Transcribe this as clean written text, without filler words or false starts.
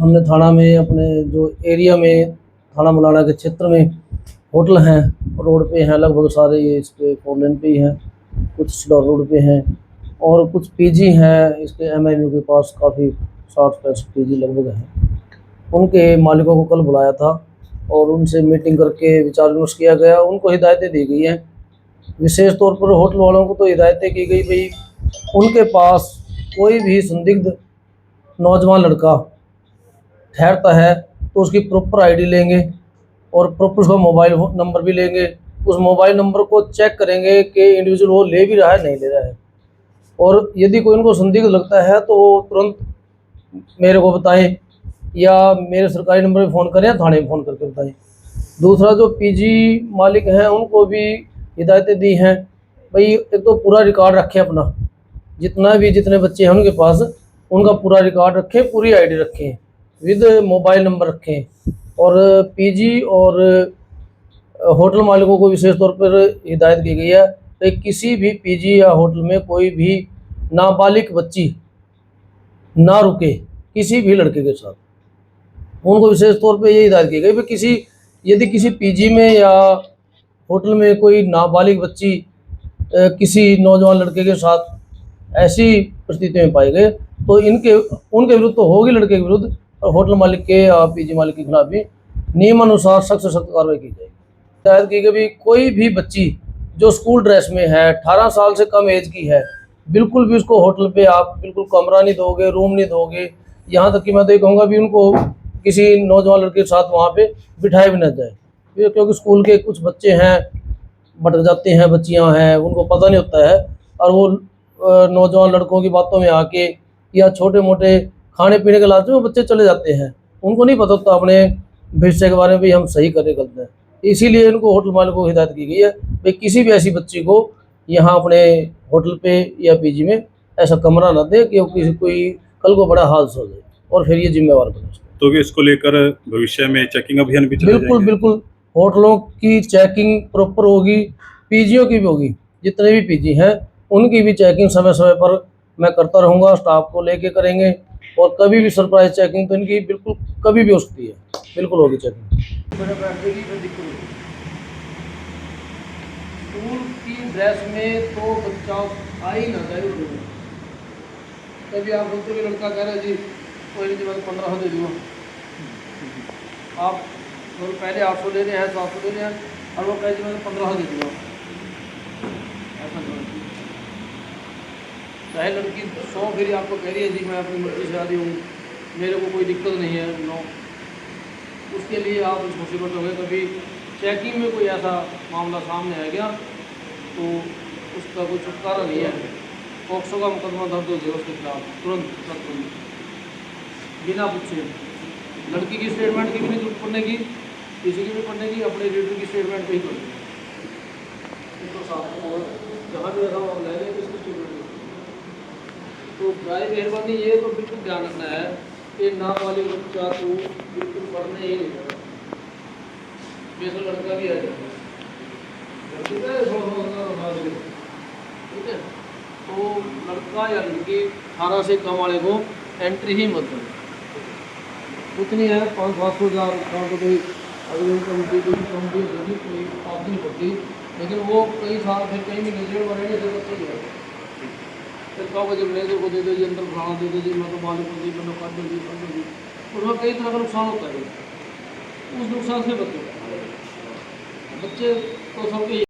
हमने थाना में अपने जो एरिया में थाना मलाना के क्षेत्र में होटल हैं, रोड पे हैं लगभग सारे, ये इसके 4 लेन पे ही हैं, कुछ सिलौर रोड पे हैं और कुछ पीजी हैं इसके एमआईयू के पास, काफ़ी 60-65 पीजी लगभग हैं। उनके मालिकों को कल बुलाया था और उनसे मीटिंग करके विचार विमर्श किया गया। उनको हिदायतें दी गई हैं, विशेष तौर पर होटल वालों को तो हिदायतें की गई भाई उनके पास कोई भी संदिग्ध नौजवान लड़का ठहरता है तो उसकी प्रॉपर आईडी लेंगे और प्रॉपर उसका मोबाइल नंबर भी लेंगे। उस मोबाइल नंबर को चेक करेंगे कि इंडिविजुअल वो ले भी रहा है नहीं ले रहा है, और यदि कोई उनको संदिग्ध लगता है तो वो तुरंत मेरे को बताएं या मेरे सरकारी नंबर पे फ़ोन करें या थाने में फ़ोन करके बताएं। दूसरा, जो पीजी मालिक हैं उनको भी हिदायतें दी हैं भाई, एक तो पूरा रिकॉर्ड रखें अपना, जितने बच्चे हैं उनके पास उनका पूरा रिकॉर्ड रखें, पूरी आईडी रखें, विद मोबाइल नंबर रखें। और पीजी और होटल मालिकों को विशेष तौर पर हिदायत की गई है कि किसी भी पीजी या होटल में कोई भी नाबालिग बच्ची ना रुके किसी भी लड़के के साथ। उनको विशेष तौर पे ये हिदायत की गई कि यदि किसी पीजी में या होटल में कोई नाबालिग बच्ची किसी नौजवान लड़के के साथ ऐसी परिस्थिति में पाए गए तो उनके विरुद्ध तो होगी, लड़के के विरुद्ध, और होटल मालिक के या पीजी मालिक के खिलाफ भी नियमानुसार सख्त से सख्त कार्रवाई की जाएगी। हिदायत की गई कोई भी बच्ची जो स्कूल ड्रेस में है, 18 साल से कम एज की है, बिल्कुल भी उसको होटल पे आप बिल्कुल कमरा नहीं दोगे, रूम नहीं दोगे। यहाँ तक कि मैं तो ये कहूँगा भी उनको किसी नौजवान लड़के के साथ वहाँ पे बिठाया भी ना जाए, क्योंकि स्कूल के कुछ बच्चे हैं, भटक जाते हैं, बच्चियां हैं, उनको पता नहीं होता है और वो नौजवान लड़कों की बातों में आके या छोटे मोटे खाने पीने के लालच में वो बच्चे चले जाते हैं। उनको नहीं पता होता अपने भविष्य के बारे में भी हम सही करें गलत है। इसीलिए इनको होटल मालिकों को हिदायत की गई है भाई किसी भी ऐसी बच्ची को यहाँ अपने होटल पे या पीजी में ऐसा कमरा ना दे कि किसी कोई कल को बड़ा हादसा हो जाए और फिर ये जिम्मेवार बने उसको। तो भी इसको लेकर भविष्य में चेकिंग अभियान भी चलाए बिल्कुल जाएंगे? बिल्कुल, होटलों की चेकिंग प्रॉपर होगी, पीजियों की भी होगी, जितने भी पीजी हैं उनकी भी चेकिंग समय समय पर मैं करता रहूँगा, स्टाफ को लेके करेंगे। और कभी भी सरप्राइज चेकिंग तो इनकी बिल्कुल कभी भी हो सकती है, बिल्कुल होगी चेकिंग। स्कूल की ड्रेस में तो बच्चा आ ही ना जाए। कभी आप बच्चों के लड़का कह रहे जी कोई नहीं, मैं 1500 दे दूँगा, आप तो पहले 800 ले रहे हैं, 700 ले रहे हैं, और वो कहे जी मैं 1500 दे दूँगा। ऐसा नहीं, चाहे लड़की 100 फिर आपको कह रही है जी मैं अपनी मर्जी से शादी हूँ, मेरे को कोई दिक्कत नहीं है, नो, उसके लिए आप इस मुसीबत हो गए। कभी चेकिंग में कोई ऐसा मामला सामने आ गया तो उसका कोई छुटकारा नहीं है, पॉक्सो का मुकदमा दर्ज हो जाएगा उसके खिलाफ तुरंत बिना पूछे। लड़की की स्टेटमेंट की भी नहीं जरूरत पड़ने की, किसी की भी पढ़ने की, अपने रीडर की स्टेटमेंट पे ही करेंगे। जहाँ भी रखा ले लें किसकी स्टेटमेंट। तो भाई मेहरबानी ये तो बिल्कुल ध्यान रखना है कि नाम वाले बच्चा तो बिल्कुल पढ़ने ही नहीं देगा, बेसो लड़का भी आ जाए ठीक है। तो लड़का या लड़की 18 से कम वाले को एंट्री ही मत करें। उतनी है 500-700 हज़ार को कोई अगर कमिटी कोई बात नहीं पड़ती, लेकिन वो कई साल फिर कहीं भी नजर में रहने से बच्चे ही है। फिर कहोगे जब मैनेजर को दे दो जी, अंदर भाड़ा दे दो जी, मैं तो मालिक को दी, मैंने काट दो जी, उसमें कई तरह का नुकसान होता है। उस नुकसान से बच्चे तो सबके